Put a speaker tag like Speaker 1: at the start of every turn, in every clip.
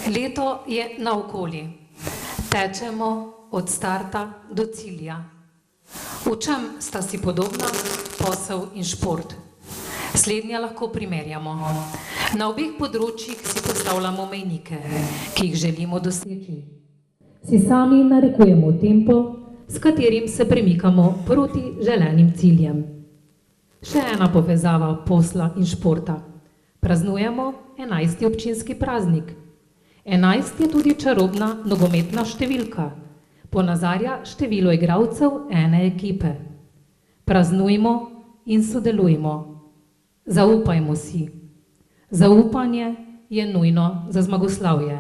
Speaker 1: Leto je naokoli. Tečemo od starta do cilja. V čem sta si podobna posel in šport? Slednja lahko primerjamo. Na obeh področjih si postavljamo mejnike, ki jih želimo doseči. Si sami narekujemo tempo, s katerim se premikamo proti želenim ciljem. Še ena povezava posla in športa. Praznujemo 11. občinski praznik. 11 je tudi čarobna nogometna številka. Ponazarja število igralcev ene ekipe. Praznujmo in sodelujmo. Zaupajmo si. Zaupanje je nujno za zmagoslavje.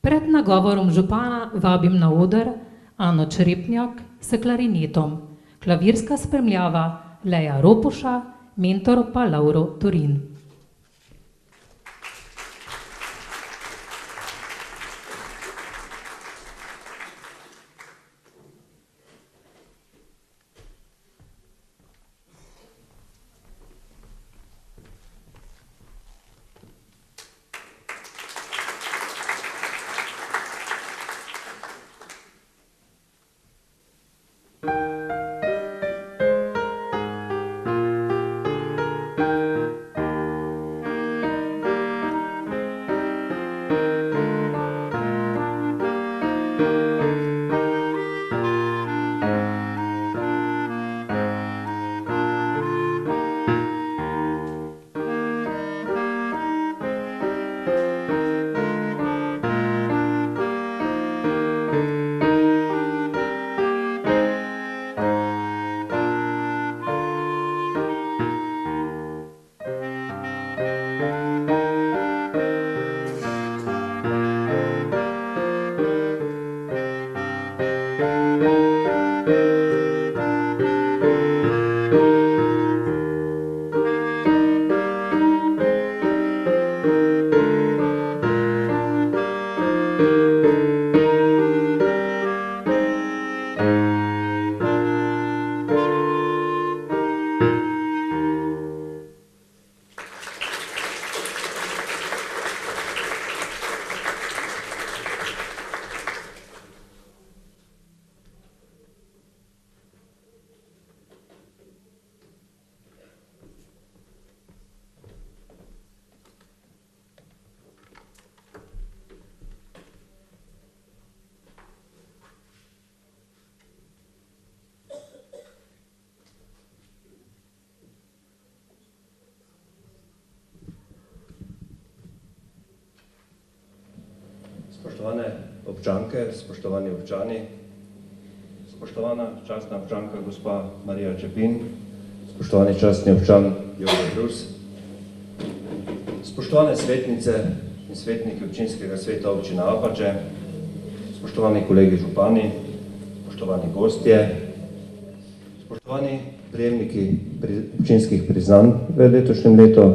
Speaker 1: Pred nagovorom župana vabim na oder Ano Črepnjak s klarinetom, klavirska spremljava Leja Ropoša, mentor pa Lauro Torin.
Speaker 2: Spoštovane občanke, spoštovani občani, spoštovana častna občanka gospa Marija Čepin, spoštovani častni občan Jože Brus, spoštovane svetnice in svetniki občinskega sveta občine Apače, spoštovani kolegi župani, spoštovani gostje, spoštovani prejemniki občinskih priznanj v letošnjem letu,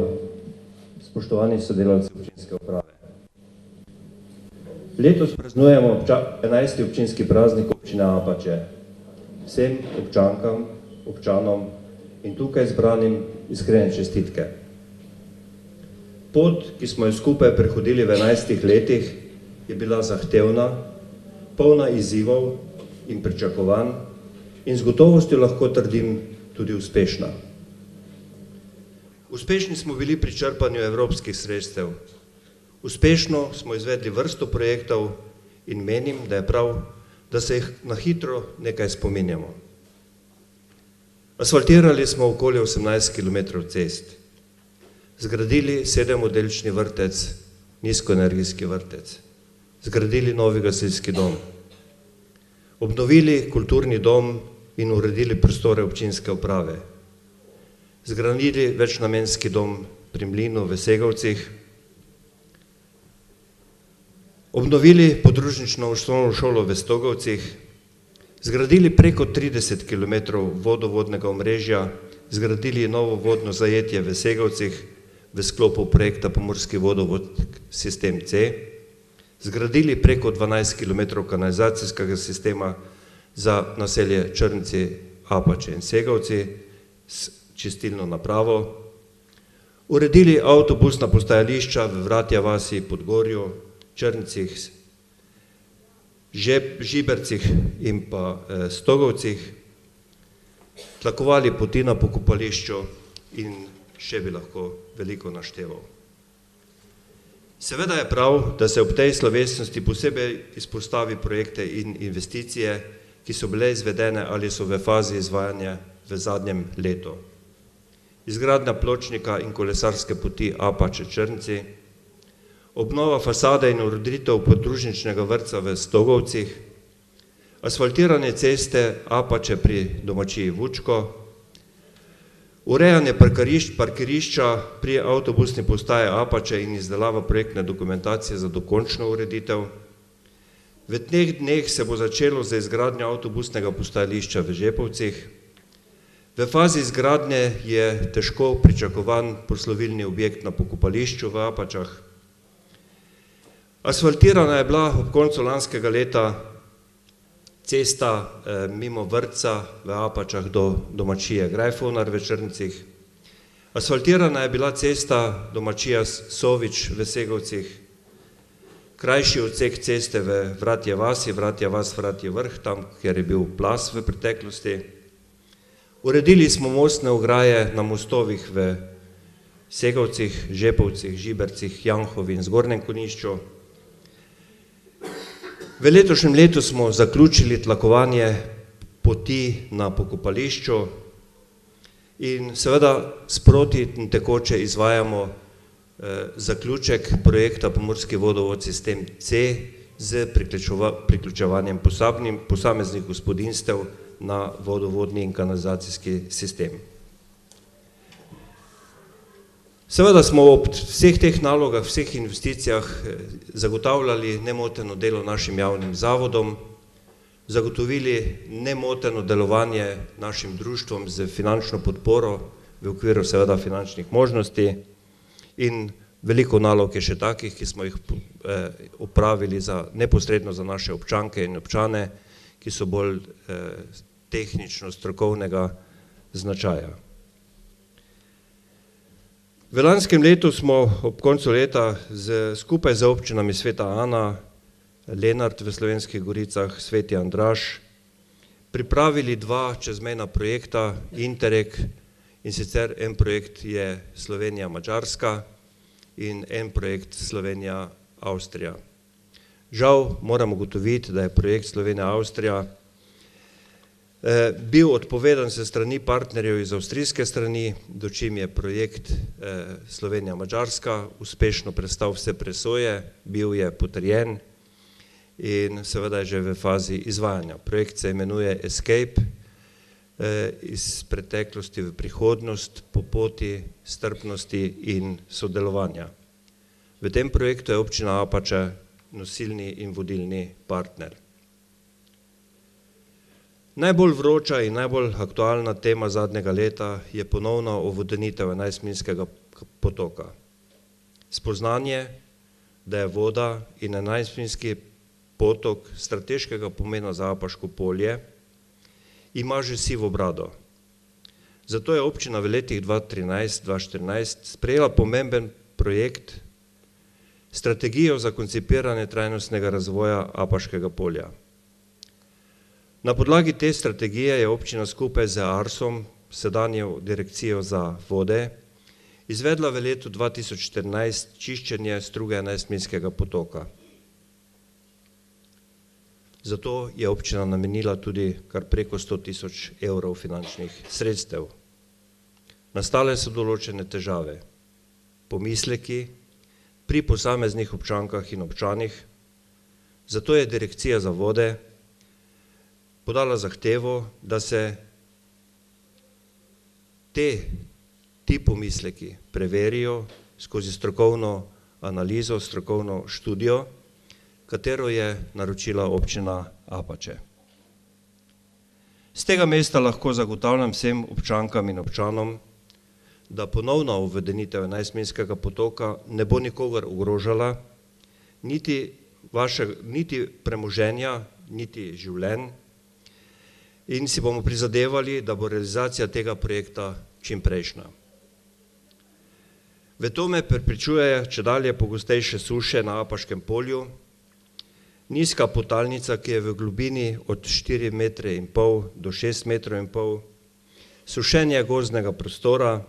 Speaker 2: spoštovani sodelavci občinske uprave. Letos praznujemo 11. občinski praznik občine Apače. Vsem občankam, občanom in tukaj zbranim iskrene čestitke. Pot, ki smo jo skupaj prehodili v 11 letih, je bila zahtevna, polna izzivov in pričakovanj in z gotovostjo lahko trdim tudi uspešna. Uspešni smo bili pri črpanju evropskih sredstev. Uspešno smo izvedli vrsto projektov in menim, da je prav, da se jih na hitro nekaj spominjamo. Asfaltirali smo okoli 18 km cest, zgradili 7-oddelčni vrtec, nizkoenergijski vrtec, zgradili novi gasilski dom, obnovili kulturni dom in uredili prostore občinske uprave, zgradili večnamenski dom pri mlinu v Segovcih, obnovili podružnično osnovno šolo v Stogovcih, zgradili preko 30 km vodovodnega omrežja, zgradili novo vodno zajetje v Segovcih v sklopu projekta Pomurski vodovod sistem C, zgradili preko 12 km kanalizacijskega sistema za naselje Črnci, Apače in Segovci s čistilno napravo, uredili avtobusna postajališča v Vratja vasi, Podgorju, Črncih, Žibercih in pa Stogovcih, tlakovali poti na pokopališču in še bi lahko veliko našteval. Seveda je prav, da se ob tej slovesnosti posebej izpostavi projekte in investicije, ki so bile izvedene ali so v fazi izvajanja v zadnjem letu. Izgradnja pločnika in kolesarske poti Apače Črnci, obnova fasade in ureditev podružničnega vrtca v Stogovcih, asfaltiranje ceste Apače pri domačiji Vučko, urejanje parkirišča pri avtobusni postaji Apače in izdelava projektne dokumentacije za dokončno ureditev. V teh dneh se bo začelo z izgradnjo avtobusnega postajališča v Žepovcih. V fazi izgradnje je težko pričakovan poslovilni objekt na pokopališču v Apačah. Asfaltirana je bila ob koncu lanskega leta cesta mimo vrtca v Apačah do domačije Grajfonar v Črncih. Asfaltirana je bila cesta domačija Sovič v Segovcih, krajši odsek ceste v Vratje vasi, Vratje vas, Vratje vrh, tam, kjer je bil plaz v preteklosti. Uredili smo mostne ograje na mostovih v Segovcih, Žepovcih, Žibercih, Janhovi in Zgornjem Konjišču. V letošnjem letu smo zaključili tlakovanje poti na pokopališču in seveda sproti in tekoče izvajamo zaključek projekta Pomurski vodovod sistem C z priključevanjem posameznih gospodinjstev na vodovodni in kanalizacijski sistem. Seveda smo ob vseh teh nalogah, vseh investicijah zagotavljali nemoteno delo našim javnim zavodom, zagotovili nemoteno delovanje našim društvom z finančno podporo v okviru seveda finančnih možnosti in veliko nalog je še takih, ki smo jih opravili neposredno za naše občanke in občane, ki so bolj tehnično strokovnega značaja. V lanskem letu smo ob koncu leta skupaj z občinami Sveta Ana, Lenart v Slovenskih Goricah, Sveti Andraž pripravili dva čezmejna projekta Interreg, in sicer en projekt je Slovenija-Madžarska in en projekt Slovenija-Avstrija. Žal moram ugotoviti, da je projekt Slovenija-Avstrija bil odpovedan se strani partnerjev iz avstrijske strani, dočim je projekt Slovenija-Madžarska uspešno prestal vse presoje, bil je potrjen in seveda je že v fazi izvajanja. Projekt se imenuje Escape, iz preteklosti v prihodnost, po poti strpnosti in sodelovanja. V tem projektu je občina Apače nosilni in vodilni partner. Najbolj vroča in najbolj aktualna tema zadnjega leta je ponovna ovodenitev 11-milskega potoka. Spoznanje, da je voda in 11-milski potok strateškega pomena za Apaško polje, ima že sivo brado. Zato je občina v letih 2013-2014 sprejela pomemben projekt, strategijo za koncipiranje trajnostnega razvoja Apaškega polja. Na podlagi te strategije je občina skupaj z ARSom, sedanjo direkcijo za vode, izvedla v letu 2014 čiščenje struge 11-milskega potoka. Zato je občina namenila tudi kar preko 100 000 evrov finančnih sredstev. Nastale so določene težave, pomisleki pri posameznih občankah in občanih, zato je direkcija za vode podala zahtevo, da se ti pomisleki preverijo skozi strokovno analizo, strokovno študijo, katero je naročila občina Apače. Z tega mesta lahko zagotavljam vsem občankam in občanom, da ponovna uvedenitev 11-milskega potoka ne bo nikogar ogrožala, niti premoženja, niti življenj, in si bomo prizadevali, da bo realizacija tega projekta čimprejšnja. V to me prepričuje čedalje pogostejše suše na Apaškem polju, nizka potalnica, ki je v globini od 4,5 metra do 6,5 metrov, sušenje gozdnega prostora,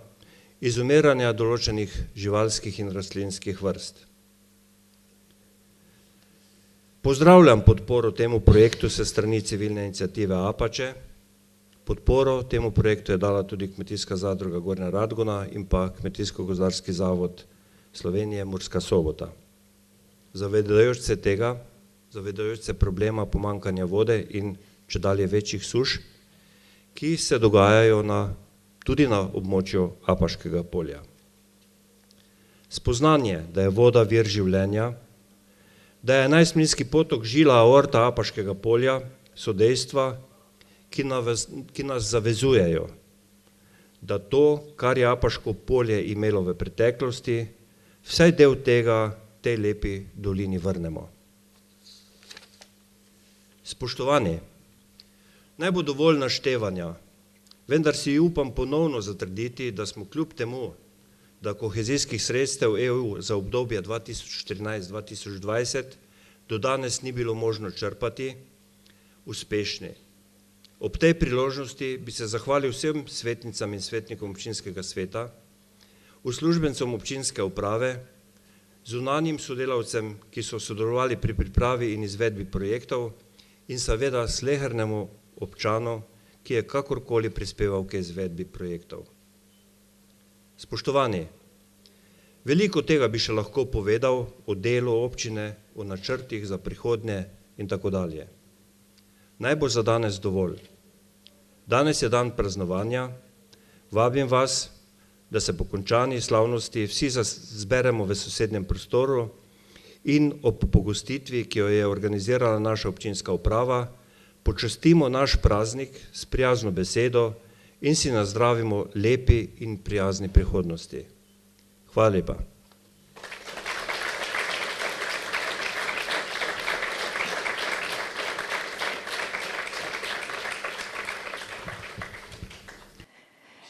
Speaker 2: izumiranja določenih živalskih in rastlinskih vrst. Pozdravljam podporo temu projektu se strani civilne iniciative Apače. Podporo temu projektu je dala tudi Kmetijska zadruga Gornja Radgona in pa Kmetijsko-gozdarski zavod Slovenije Murska Sobota. Zavedajoč se tega, zavedajoč se problema pomanjkanja vode in čedalje večjih suš, ki se dogajajo tudi na območju Apaškega polja. Spoznanje, da je voda vir življenja, da je 11-milski potok žila aorta Apaškega polja, so dejstva, ki nas zavezujejo, da to, kar je Apaško polje imelo v preteklosti, vsaj del tega tej lepi dolini vrnemo. Spoštovani, naj bo dovolj naštevanja, vendar si upam ponovno zatrditi, da smo kljub temu, da kohezijskih sredstev EU za obdobje 2014-2020 do danes ni bilo možno črpati, uspešni. Ob tej priložnosti bi se zahvalil vsem svetnicam in svetnikom občinskega sveta, uslužbencem občinske uprave, zunanjim sodelavcem, ki so sodelovali pri pripravi in izvedbi projektov, in seveda slehernemu občanu, ki je kakorkoli prispeval k izvedbi projektov. Spoštovani, veliko tega bi še lahko povedal o delu občine, o načrtih za prihodnje in tako dalje. Naj bo za danes dovolj. Danes je dan praznovanja, vabim vas, da se po končani slavnosti vsi zberemo v sosednjem prostoru in ob pogostitvi, ki jo je organizirala naša občinska uprava, počastimo naš praznik s prijazno besedo in si nazdravimo lepi in prijazni prihodnosti. Hvala lepa.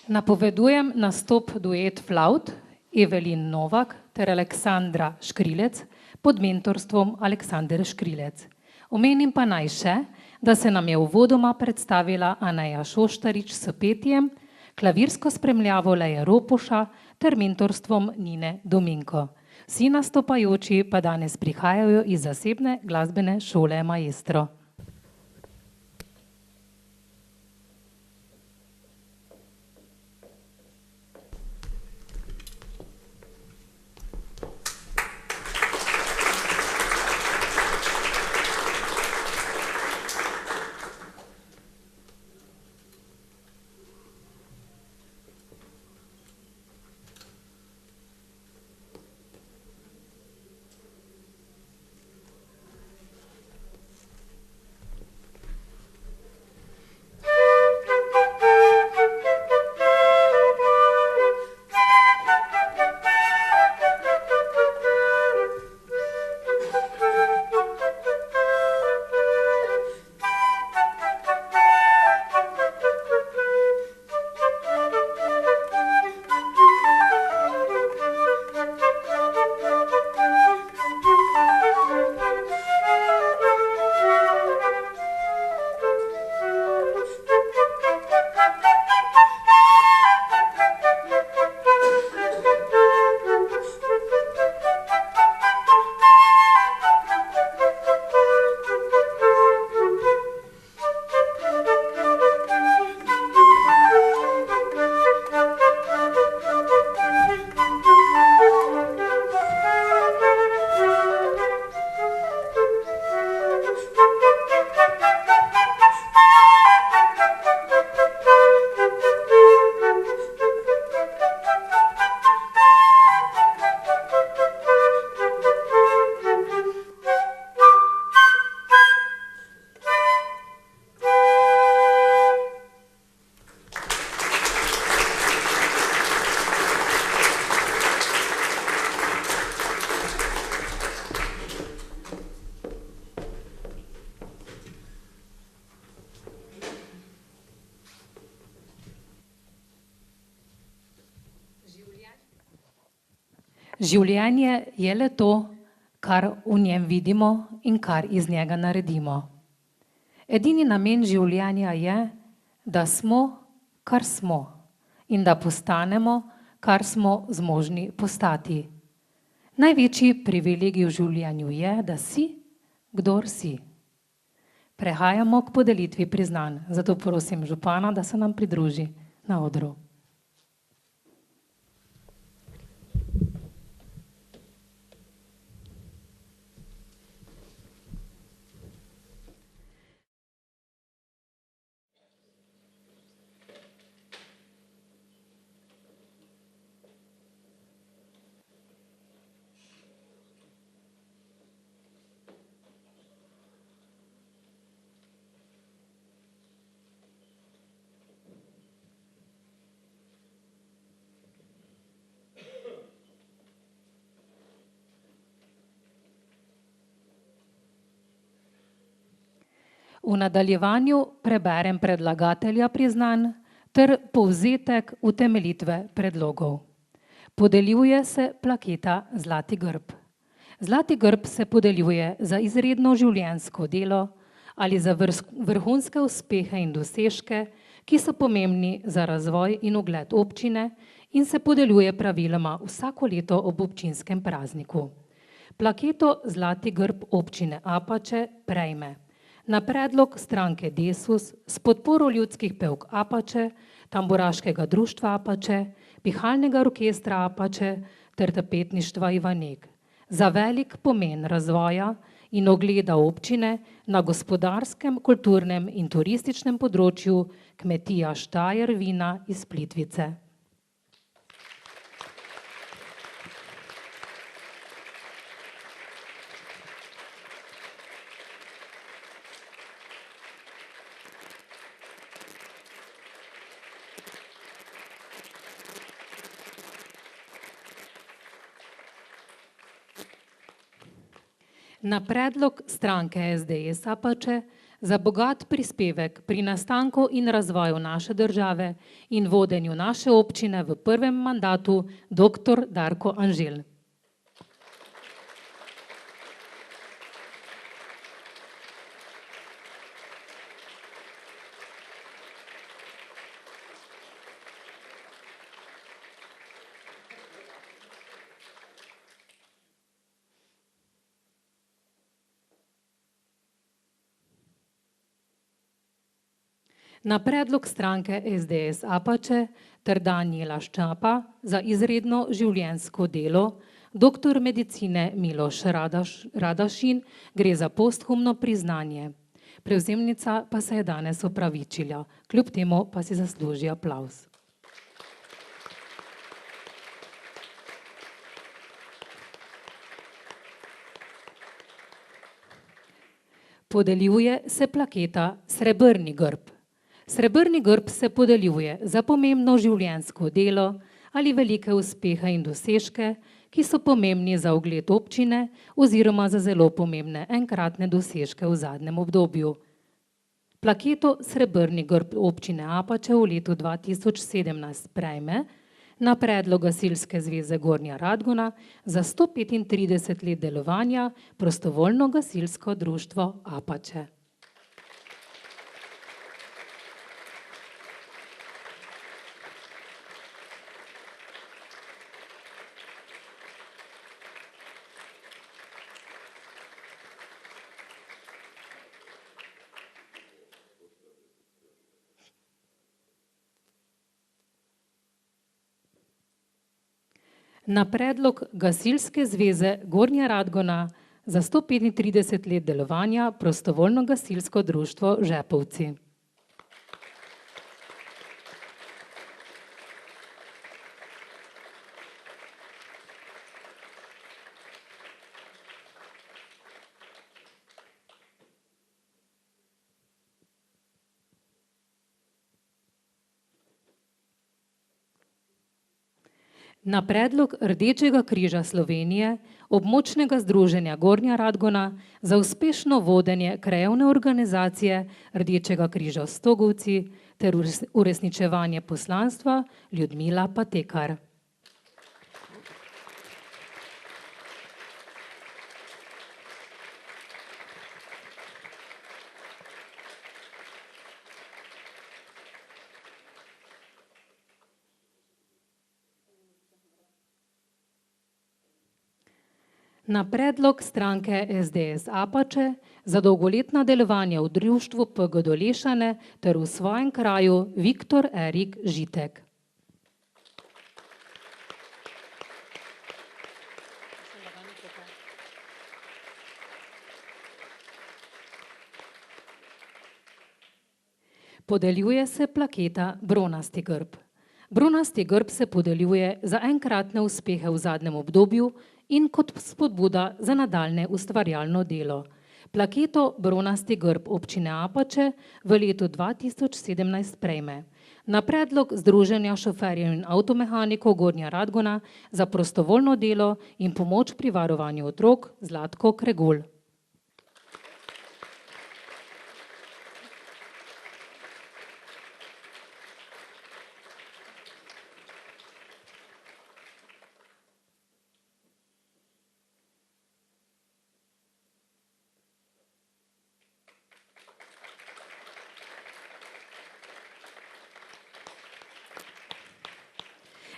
Speaker 1: Napovedujem nastop duet flavt Evelin Novak ter Aleksandra Škrilec pod mentorstvom Aleksandre Škrilec. Omenim pa naj še, da se nam je uvodoma predstavila Aneja Šoštarič s petjem, klavirsko spremljavo Leje Ropoša ter mentorstvom Nine Dominko. Vsi nastopajoči pa danes prihajajo iz zasebne glasbene šole Maestro. Življenje je le to, kar v njem vidimo in kar iz njega naredimo. Edini namen življenja je, da smo, kar smo in da postanemo, kar smo zmožni postati. Največji privilegij v življenju je, da si, kdor si. Prehajamo k podelitvi priznanj, zato prosim župana, da se nam pridruži na odru. V nadaljevanju preberem predlagatelja priznanj ter povzetek utemeljitve predlogov. Podeljuje se plaketa Zlati grb. Zlati grb se podeljuje za izredno življenjsko delo ali za vrhunske uspehe in dosežke, ki so pomembni za razvoj in ugled občine in se podeljuje praviloma vsako leto ob občinskem prazniku. Plaketo Zlati grb občine Apače prejme na predlog stranke Desus s podporo ljudskih pevk Apače, tamburaškega društva Apače, pihalnega orkestra Apače ter tapetništva Ivanek za velik pomen razvoja in ogleda občine na gospodarskem, kulturnem in turističnem področju kmetija Štajer Vina iz Plitvice. Na predlog stranke SDS Apače za bogat prispevek pri nastanku in razvoju naše države in vodenju naše občine v prvem mandatu dr. Darko Anželj. Na predlog stranke SDS Apače ter Danijela Ščapa za izredno življenjsko delo doktor medicine Miloš Radašin gre za posthumno priznanje. Prevzemnica pa se je danes opravičila, kljub temu pa si zasluži aplavz. Podeljuje se plaketa Srebrni grb. Srebrni grb se podeljuje za pomembno življenjsko delo ali velike uspehe in dosežke, ki so pomembni za ugled občine oziroma za zelo pomembne enkratne dosežke v zadnjem obdobju. Plaketo Srebrni grb občine Apače v letu 2017 prejme na predlog Gasilske zveze Gornja Radgona za 135 let delovanja prostovoljno gasilsko društvo Apače. Na predlog Gasilske zveze Gornja Radgona za 135 let delovanja prostovoljno gasilsko društvo Žepovci. Na predlog Rdečega križa Slovenije, območnega združenja Gornja Radgona za uspešno vodenje krajevne organizacije Rdečega križa Stogovci ter uresničevanje poslanstva Ljudmila Patekar. Na predlog stranke SDS Apače za dolgoletna delovanja v društvu PG Dolešane ter v svojem kraju Viktor Erik Žitek. Podeljuje se plaketa Bronasti grb. Bronasti grb se podeljuje za enkratne uspehe v zadnjem obdobju in kot spodbuda za nadaljne ustvarjalno delo. Plaketo Bronasti grb občine Apače v letu 2017 prejme na predlog Združenja šoferjev in avtomehanikov Gornja Radgona za prostovoljno delo in pomoč pri varovanju otrok Zlatko Kregul.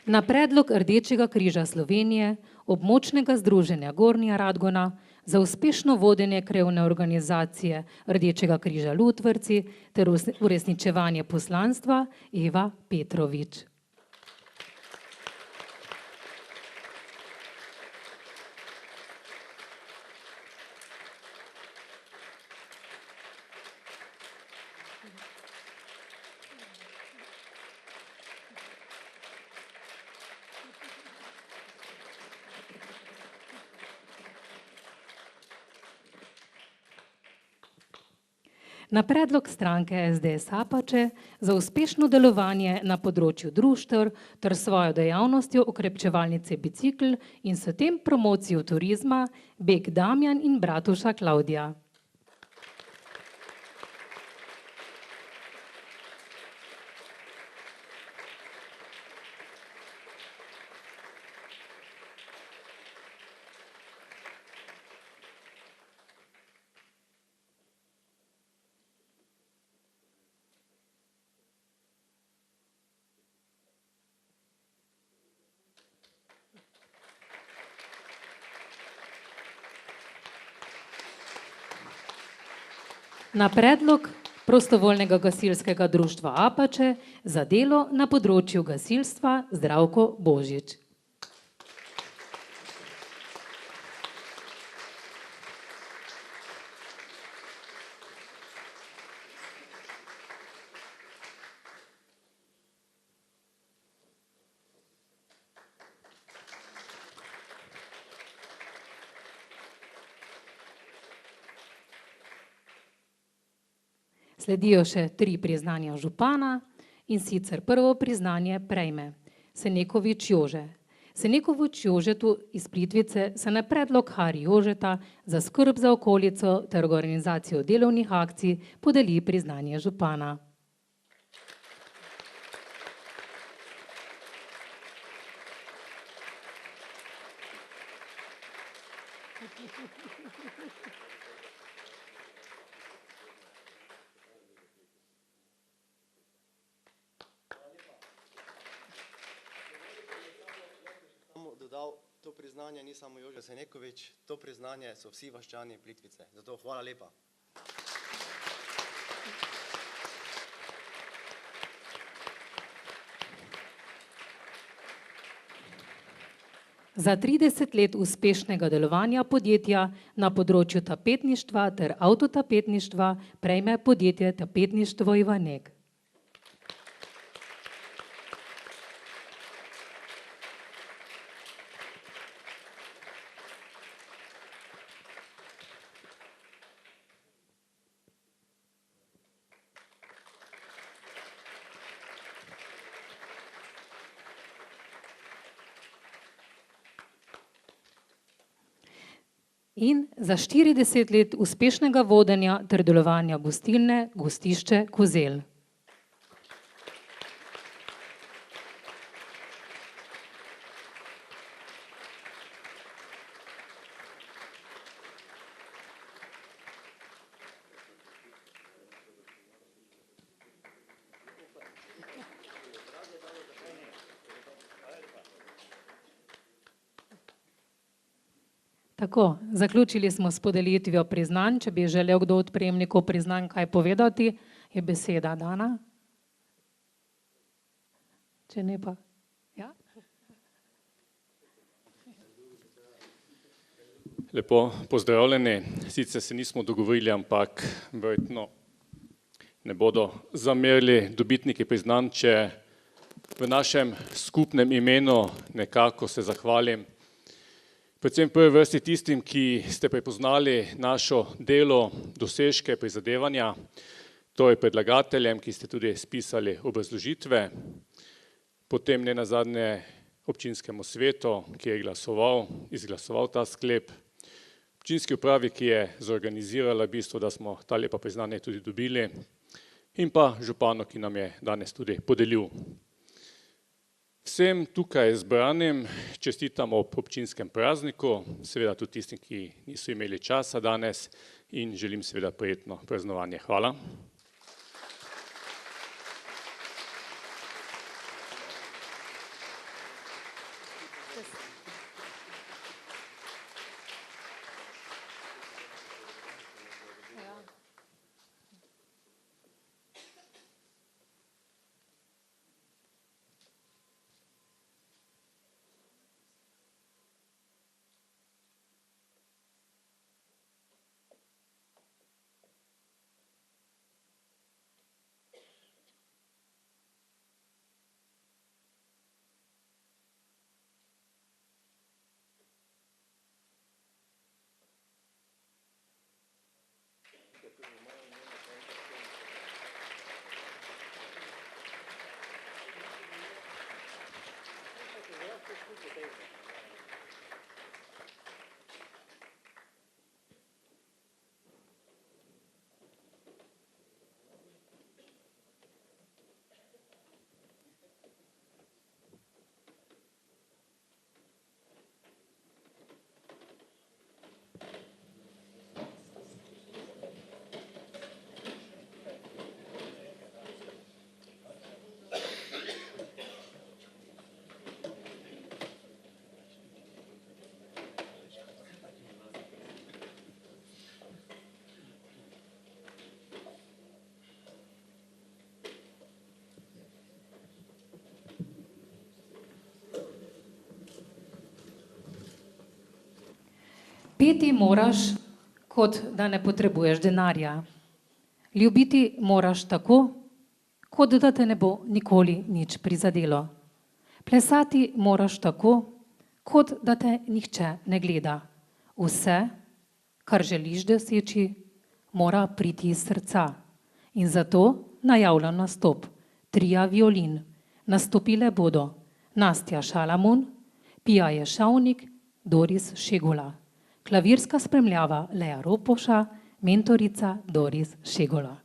Speaker 1: Na predlog Rdečega križa Slovenije, območnega združenja Gornja Radgona za uspešno vodenje krajevne organizacije Rdečega križa Lutvrci ter uresničevanje poslanstva Eva Petrovič. Na predlog stranke SDS Apače za uspešno delovanje na področju društev ter svojo dejavnostjo okrepčevalnice Bicikl in s tem promocijo turizma Beg Damjan in Bratuša Klavdija. Na predlog prostovoljnega gasilskega društva Apače za delo na področju gasilstva Zdravko Božič. Sledijo še 3 priznanja župana, in sicer prvo priznanje prejme Senekovič Jože. Senekovič Jožetu iz Plitvice se na predlog Hari Jožeta za skrb za okolico ter organizacijo delovnih akcij podeli priznanje župana.
Speaker 3: Dodal, to priznanje ni samo Jože Senekovič, to priznanje so vsi vaščani Plitvice. Zato hvala lepa.
Speaker 1: Za 30 let uspešnega delovanja podjetja na področju tapetništva ter avtotapetništva prejme podjetje Tapetništvo Ivanek. In za 40 let uspešnega vodenja ter delovanja gostilne Gostišče Kozelj. Tako, zaključili smo s podelitvijo priznanj. Če bi želel kdo od prejemnikov priznanj kaj povedati, je beseda dana. Če ne pa, ja.
Speaker 4: Lepo pozdravljeni. Sicer se nismo dogovorili, ampak verjetno ne bodo zamerili dobitniki priznanj, če v našem skupnem imenu nekako se zahvalim. Predvsem v prvi vrsti tistim, ki ste prepoznali našo delo, dosežke, prizadevanja, torej predlagateljem, ki ste tudi spisali obrazložitve, potem nenazadnje občinskemu svetu, ki je izglasoval ta sklep, občinski upravi, ki je zorganizirala v bistvu, da smo ta lepa priznanje tudi dobili, in pa županu, ki nam je danes tudi podelil. Vsem tukaj zbranim čestitamo ob občinskem prazniku, seveda tudi tistim, ki niso imeli časa danes, in želim seveda prijetno praznovanje. Hvala.
Speaker 1: Peti moraš, kot da ne potrebuješ denarja. Ljubiti moraš tako, kot da te ne bo nikoli nič prizadelo. Plesati moraš tako, kot da te nihče ne gleda. Vse, kar želiš doseči, mora priti iz srca. In zato najavljam nastop tria violin. Nastopile bodo Nastja Šalamun, Pija Ješavnik, Doris Šegula. Klavirska spremljava Lea Ropoša, mentorica Doris Šegula.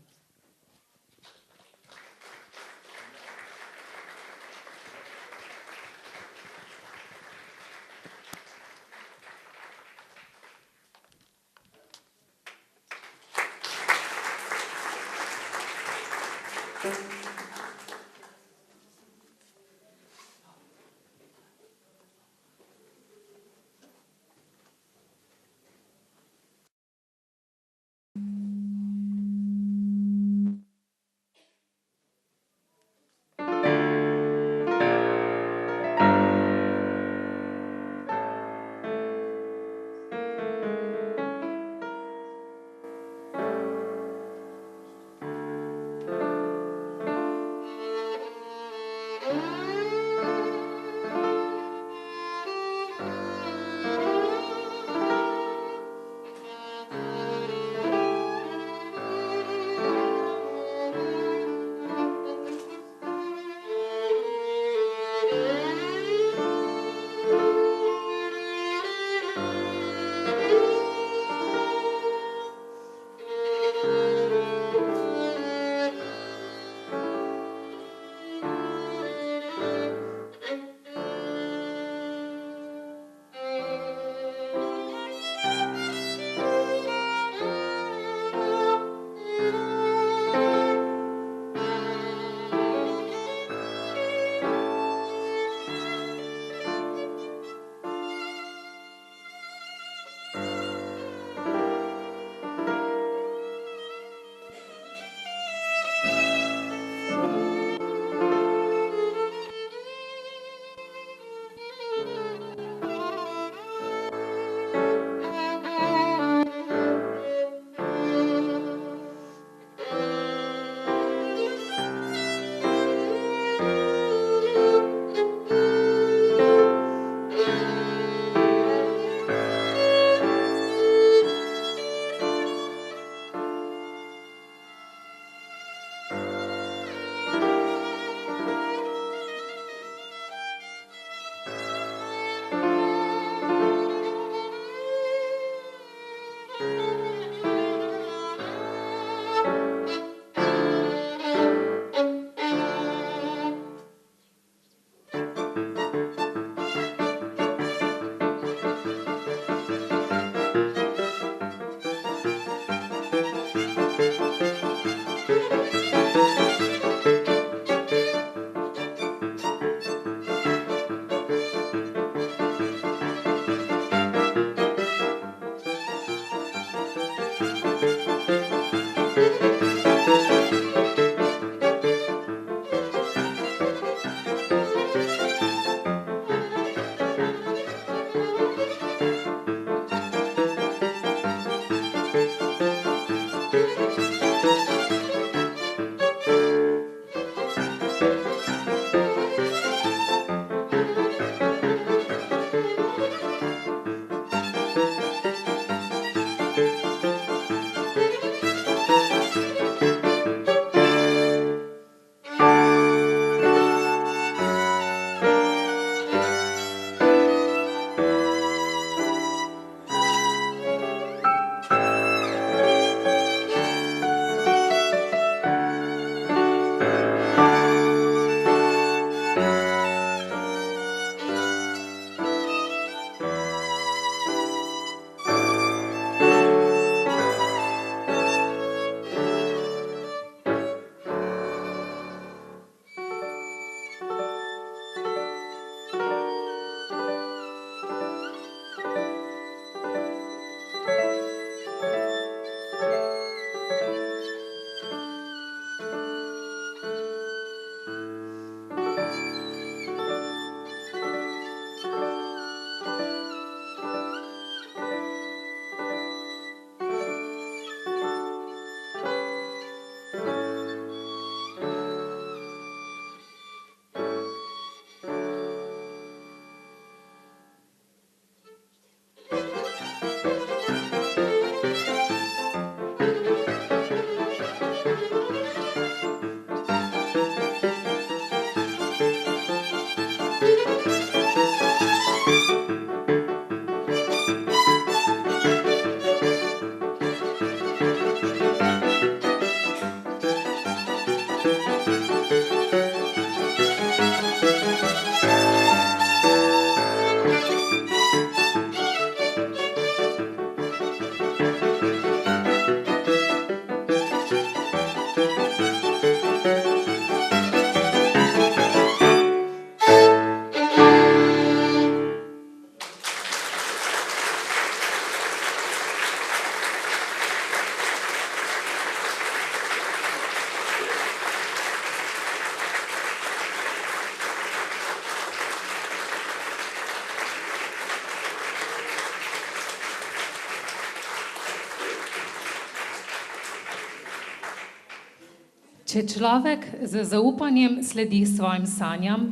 Speaker 1: Če človek z zaupanjem sledi svojim sanjam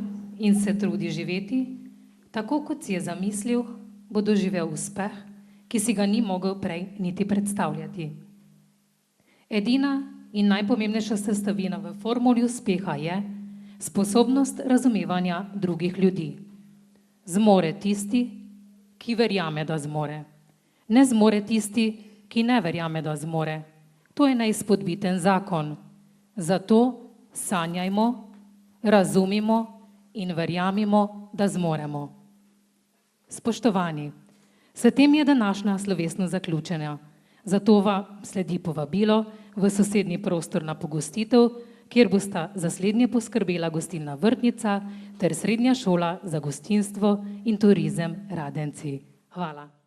Speaker 1: in se trudi živeti, tako kot si je zamislil, bo doživel uspeh, ki si ga ni mogel prej niti predstavljati. Edina in najpomembnejša sestavina v formuli uspeha je sposobnost razumevanja drugih ljudi. Zmore tisti, ki verjame, da zmore. Ne zmore tisti, ki ne verjame, da zmore. To je neizpodbiten zakon. Zato sanjajmo, razumimo in verjamimo, da zmoremo. Spoštovani, s tem je današnja slovesnost zaključena. Zato vam sledi povabilo v sosednji prostor na pogostitev, kjer bosta za slednje poskrbela gostilna Vrtnica ter Srednja šola za gostinstvo in turizem Radenci. Hvala.